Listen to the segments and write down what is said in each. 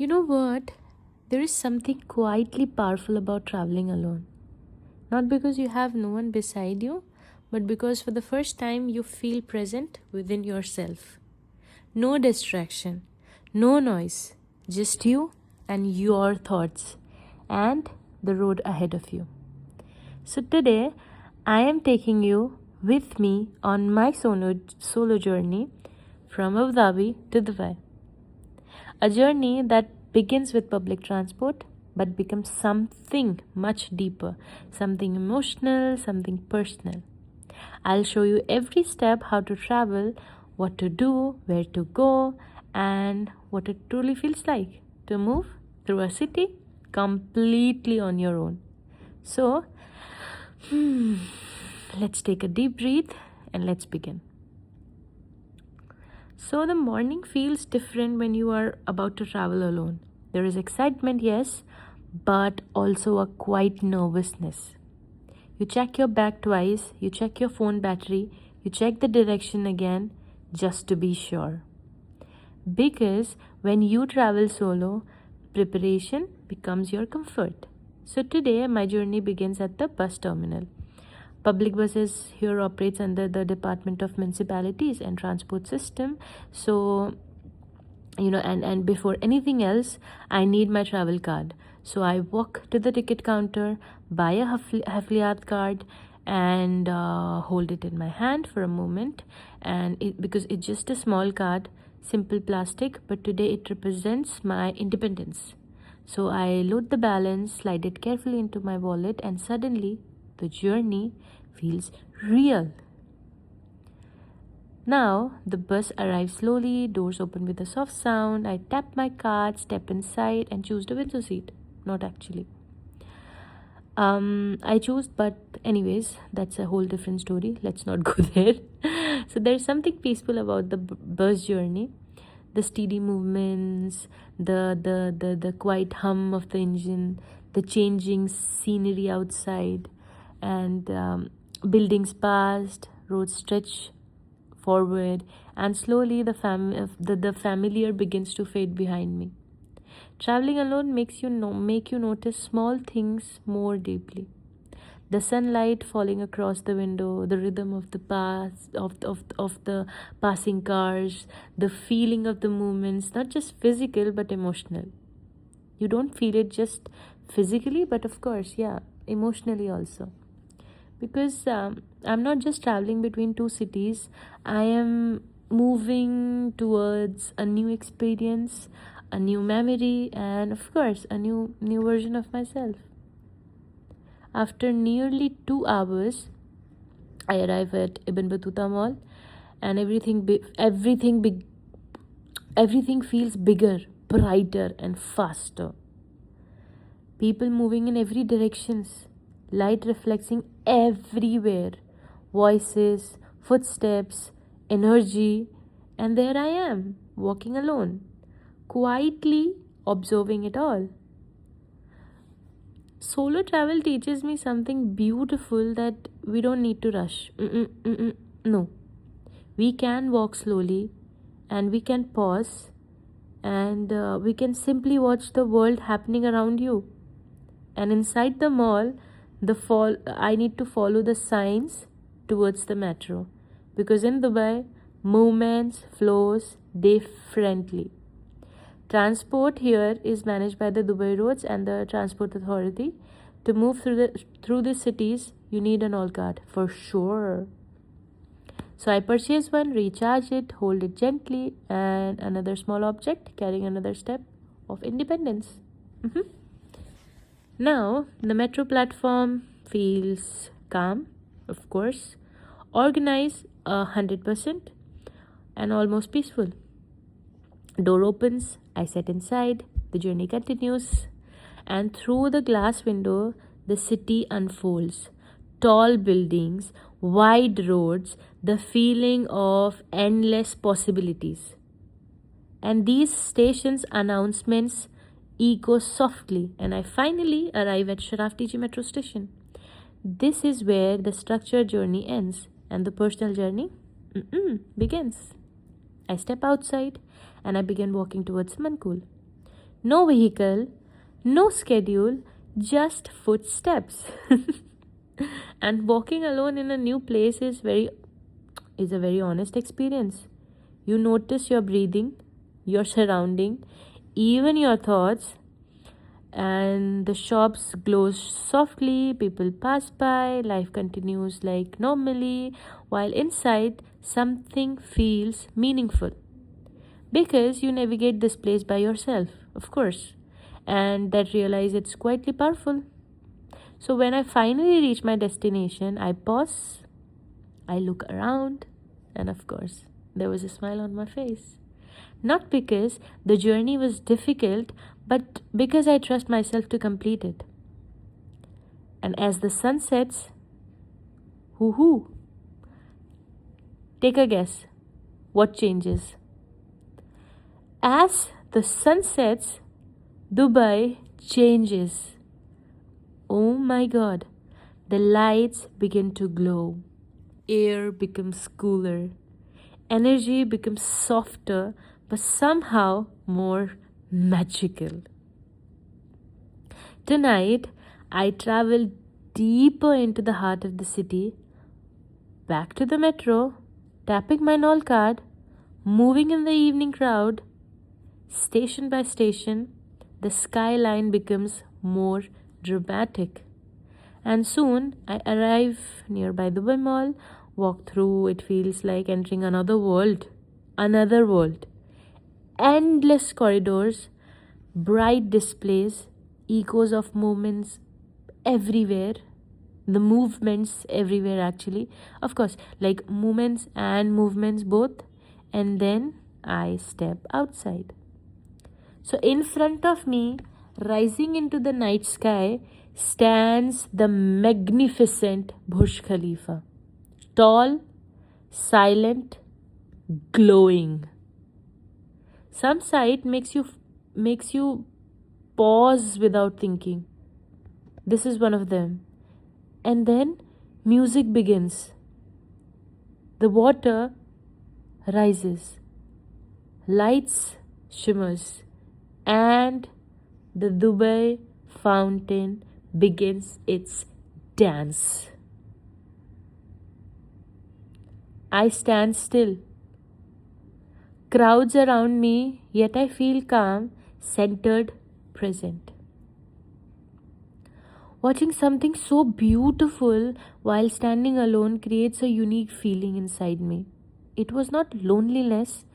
You know what? There is something quietly powerful about traveling alone. Not because you have no one beside you, but because for the first time you feel present within yourself. No distraction, no noise, just you and your thoughts and the road ahead of you. So today I am taking you with me on my solo journey from Abu Dhabi to Dubai. A journey that begins with public transport but becomes something much deeper, something emotional, something personal. I'll show you every step how to travel, what to do, where to go, and what it truly feels like to move through a city completely on your own. So, let's take a deep breath and let's begin. So, the morning feels different when you are about to travel alone. There is excitement, yes, but also a quiet nervousness. You check your bag twice, you check your phone battery, you check the direction again just to be sure. Because when you travel solo, preparation becomes your comfort. So today my journey begins at the bus terminal. Public buses here operates under the Department of Municipalities and Transport System. So and before anything else, I need my travel card. So I walk to the ticket counter, buy a hafliyat card, and hold it in my hand for a moment. And because it's just a small card, simple plastic, but today it represents my independence. So I load the balance, slide it carefully into my wallet, and suddenly the journey feels real. Now, the bus arrives slowly, doors open with a soft sound. I tap my card, step inside, and choose the window seat. Not actually. I choose, but anyways, that's a whole different story. Let's not go there. So there's something peaceful about the bus journey. The steady movements, the quiet hum of the engine, the changing scenery outside, and buildings past, roads stretch forward, and slowly the familiar begins to fade behind me. Traveling alone make you notice small things more deeply. The sunlight falling across the window, the rhythm of the of the passing cars, the feeling of the movements, not just physical but emotional. You don't feel it just physically, but of course, yeah, emotionally also. Because I'm not just traveling between two cities, I am moving towards a new experience, a new memory, and of course a new version of myself. After nearly 2 hours I arrive at Ibn Battuta Mall, and everything feels bigger, brighter, and faster. People moving in every directions, light reflecting everywhere, voices, footsteps, energy, and there I am, walking alone, quietly observing it all. Solo travel teaches me something beautiful, that we don't need to rush. No, we can walk slowly, and we can pause, and we can simply watch the world happening around you. And inside the mall, I need to follow the signs towards the metro, because in Dubai, movements flows differently. Transport here is managed by the Dubai roads and the transport authority. To move through the cities, you need an all card for sure. So I purchase one, recharge it, hold it gently, and another small object carrying another step of independence. Now, the metro platform feels calm, of course, organized 100%, and almost peaceful. Door opens, I sit inside, the journey continues, and through the glass window, the city unfolds. Tall buildings, wide roads, the feeling of endless possibilities. And these stations' announcements echo softly, and I finally arrive at Sharaf metro station. This is where the structured journey ends and the personal journey begins. I step outside and I begin walking towards Mankul. No vehicle, no schedule, just footsteps. And walking alone in a new place is a very honest experience. You notice your breathing, your surrounding, even your thoughts, and the shops glow softly, people pass by, life continues like normally, while inside something feels meaningful. Because you navigate this place by yourself, of course, and that realize it's quietly powerful. So when I finally reach my destination, I pause, I look around, and of course, there was a smile on my face. Not because the journey was difficult, but because I trust myself to complete it. And as the sun sets, hoo, take a guess. What changes? As the sun sets, Dubai changes. Oh my god. The lights begin to glow. Air becomes cooler. Energy becomes softer, but somehow more magical. Tonight, I travel deeper into the heart of the city, back to the metro, tapping my Nol card, moving in the evening crowd, station by station, the skyline becomes more dramatic. And soon I arrive nearby Dubaimall, walk through, it feels like entering another world. Another world. Endless corridors, bright displays, echoes of movements everywhere. The movements everywhere, actually. Of course, like movements and movements both. And then I step outside. So, in front of me, rising into the night sky, stands the magnificent Burjkhalifa. Tall, silent, glowing. Some sight makes you pause without thinking. This is one of them. And then music begins. The water rises. Lights shimmers. And the Dubai fountain begins its dance. I stand still. Crowds around me, yet I feel calm, centered, present. Watching something so beautiful while standing alone creates a unique feeling inside me. It was not loneliness,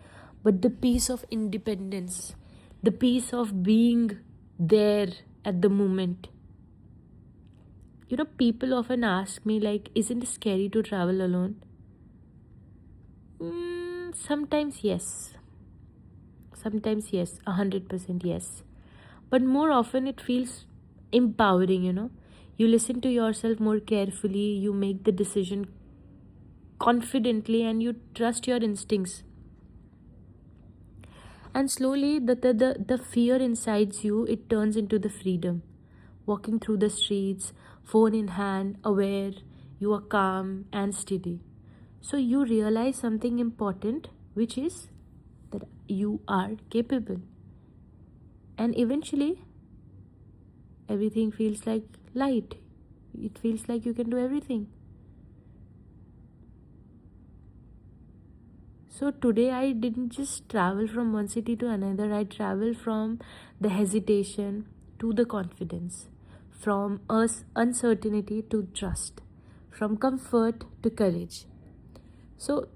but the peace of independence, the peace of being there at the moment. People often ask me, like, isn't it scary to travel alone? Sometimes yes. Sometimes yes, 100% yes. But more often it feels empowering. You listen to yourself more carefully, you make the decision confidently, and you trust your instincts. And slowly, the fear inside you, it turns into the freedom. Walking through the streets, phone in hand, aware, you are calm and steady. So you realize something important, which is that you are capable. And eventually, everything feels like light. It feels like you can do everything. So today I didn't just travel from one city to another. I traveled from the hesitation to the confidence, from uncertainty to trust, from comfort to courage. So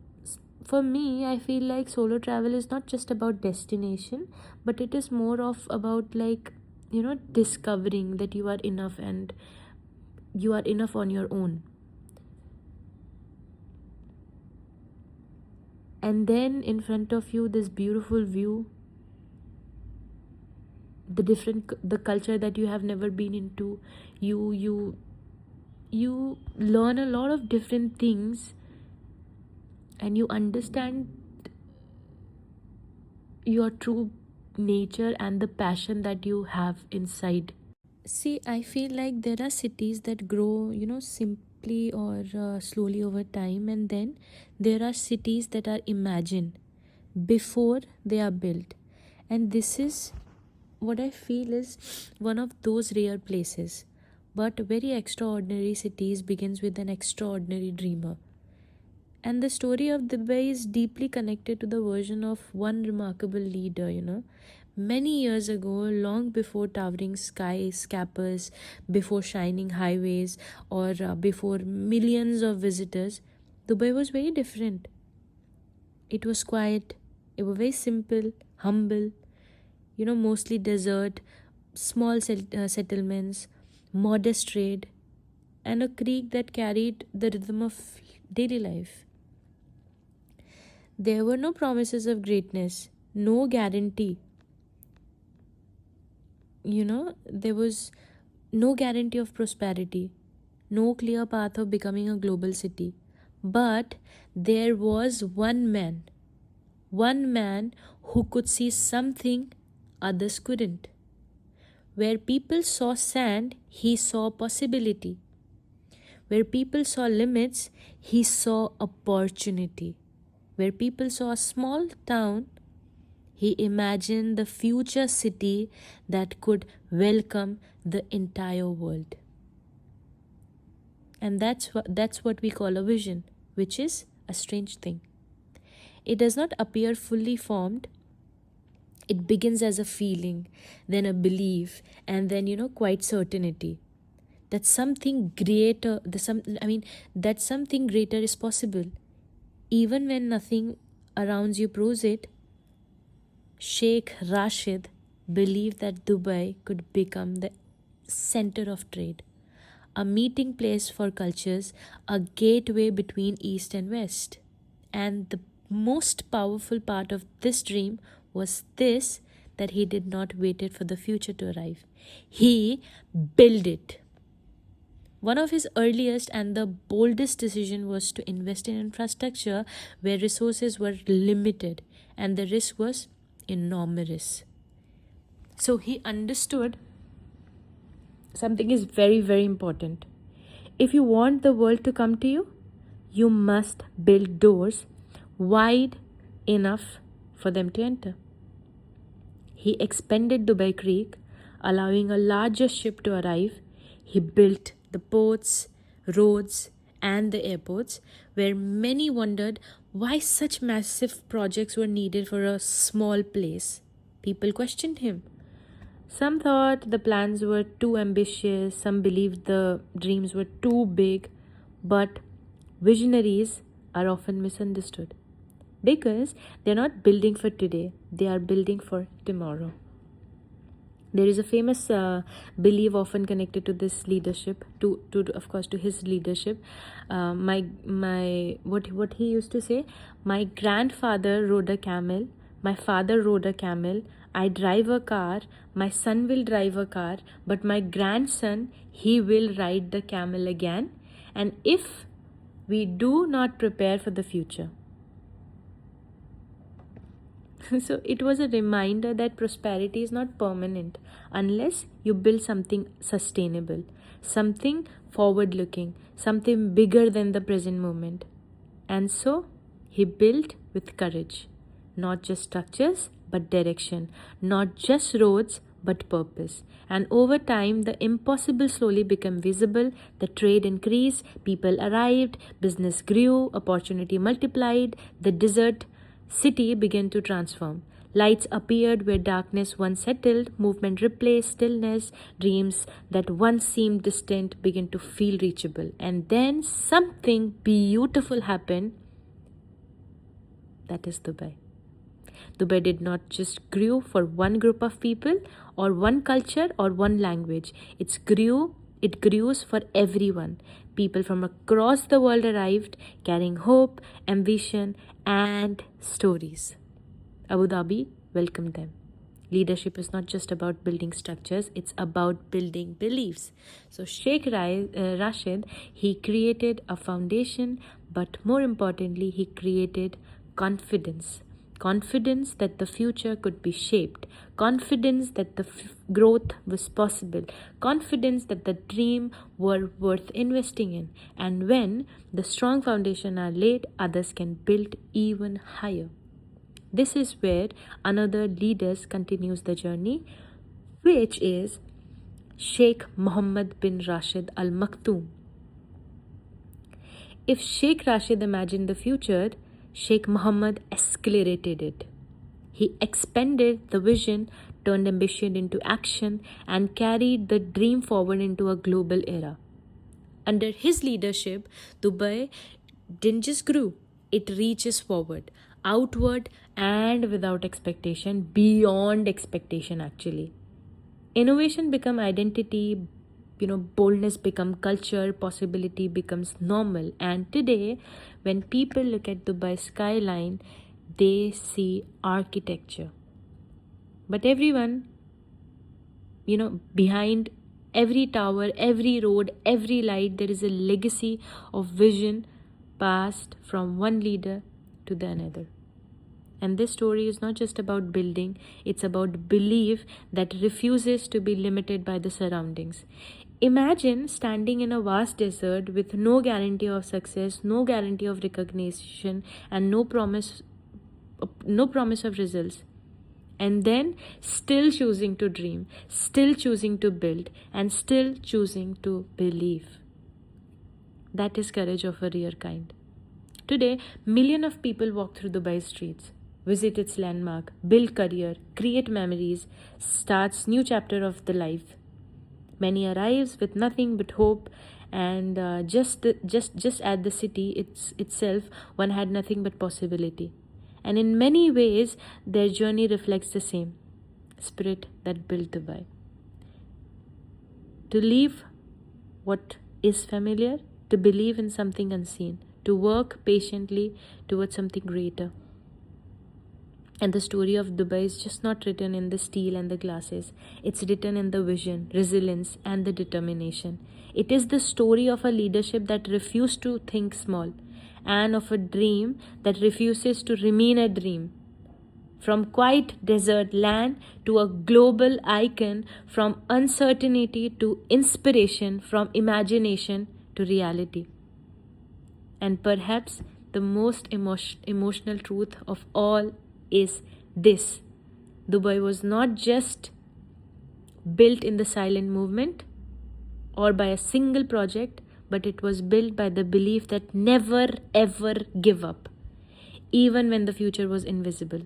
for me, I feel like solo travel is not just about destination, but it is more of about, like, discovering that you are enough, and you are enough on your own. And then in front of you, this beautiful view, the culture that you have never been into. You learn a lot of different things, and you understand your true nature and the passion that you have inside. See, I feel like there are cities that grow, simply or slowly over time, and then there are cities that are imagined before they are built. And this is what I feel is one of those rare places, but very extraordinary cities begins with an extraordinary dreamer. And the story of Dubai is deeply connected to the version of one remarkable leader. Many years ago, long before towering skyscrapers, before shining highways, or before millions of visitors, Dubai was very different. It was quiet, it was very simple, humble, mostly desert, small settlements, modest trade, and a creek that carried the rhythm of daily life. There were no promises of greatness, no guarantee. There was no guarantee of prosperity, no clear path of becoming a global city. But there was one man who could see something others couldn't. Where people saw sand, he saw possibility. Where people saw limits, he saw opportunity. Where people saw a small town, he imagined the future city that could welcome the entire world. And that's what we call a vision, which is a strange thing. It does not appear fully formed. It begins as a feeling, then a belief, and then quite certainty that something greater, that something greater is possible, even when nothing around you proves it. Sheikh Rashid believed that Dubai could become the center of trade, a meeting place for cultures, a gateway between East and West. And the most powerful part of this dream was this, that he did not wait for the future to arrive. He built it. One of his earliest and the boldest decision was to invest in infrastructure where resources were limited and the risk was enormous. So he understood something is very, very important. If you want the world to come to you, you must build doors wide enough for them to enter. He expanded Dubai Creek, allowing a larger ship to arrive. He built the ports, roads, and the airports, where many wondered why such massive projects were needed for a small place. People questioned him. Some thought the plans were too ambitious, some believed the dreams were too big, but visionaries are often misunderstood because they're not building for today, they are building for tomorrow. There is a famous belief often connected to this leadership, to of course to his leadership. What he used to say: my grandfather rode a camel, my father rode a camel, I drive a car, my son will drive a car, but my grandson, he will ride the camel again. And if we do not prepare for the future, so it was a reminder that prosperity is not permanent unless you build something sustainable, something forward looking, something bigger than the present moment. And so he built with courage, not just structures but direction, not just roads but purpose. And over time, the impossible slowly became visible. The trade increased, people arrived, business grew, opportunity multiplied, the desert city began to transform. Lights appeared where darkness once settled, movement replaced stillness, dreams that once seemed distant began to feel reachable. And then something beautiful happened. That is Dubai. Dubai did not just grow for one group of people or one culture or one language. It grew for everyone. People from across the world arrived carrying hope, ambition, and stories. Abu Dhabi welcomed them. Leadership is not just about building structures, it's about building beliefs. So Sheikh Rashid, he created a foundation, but more importantly, he created confidence. Confidence that the future could be shaped, confidence that the growth was possible, confidence that the dream were worth investing in. And when the strong foundation are laid, others can build even higher. This is where another leader continues the journey. which is Sheikh Mohammed bin Rashid Al Maktoum. If Sheikh Rashid imagined the future, Sheikh Mohammed accelerated it. He expanded the vision, turned ambition into action, and carried the dream forward into a global era. Under his leadership, Dubai didn't just grow, it reaches forward, outward, and without expectation, beyond expectation actually. Innovation become identity, boldness become culture, possibility becomes normal. And today, when people look at Dubai skyline, they see architecture. But everyone, behind every tower, every road, every light, there is a legacy of vision passed from one leader to the another. And this story is not just about building, it's about belief that refuses to be limited by the surroundings. Imagine standing in a vast desert with no guarantee of success, no guarantee of recognition, and no promise of results. And then still choosing to dream, still choosing to build, and still choosing to believe. That is courage of a rare kind. Today, millions of people walk through Dubai's streets, visit its landmark, build career, create memories, starts new chapter of the life. Many arrives with nothing but hope, and just at the city itself, one had nothing but possibility. And in many ways, their journey reflects the same spirit that built Dubai. To leave what is familiar, to believe in something unseen, to work patiently towards something greater. And the story of Dubai is just not written in the steel and the glasses. It's written in the vision, resilience, and the determination. It is the story of a leadership that refused to think small, and of a dream that refuses to remain a dream. From quiet desert land to a global icon, from uncertainty to inspiration, from imagination to reality. And perhaps the most emotional truth of all is this: Dubai was not just built in the silent movement or by a single project, but it was built by the belief that never ever give up, even when the future was invisible.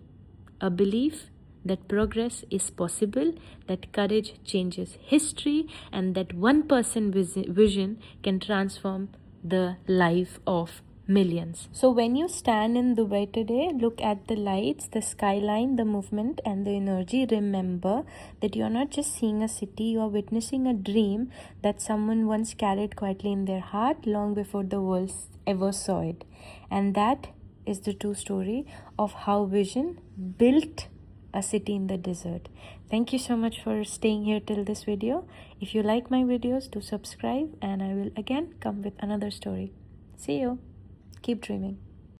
A belief that progress is possible, that courage changes history, and that one person's vision can transform the life of millions. So when you stand in Dubai today, look at the lights, the skyline, the movement, and the energy. Remember that you are not just seeing a city, you are witnessing a dream that someone once carried quietly in their heart long before the world ever saw it. And that is the true story of how vision built a city in the desert. Thank you so much for staying here till this video. If you like my videos, do subscribe, and I will again come with another story. See you. Keep dreaming.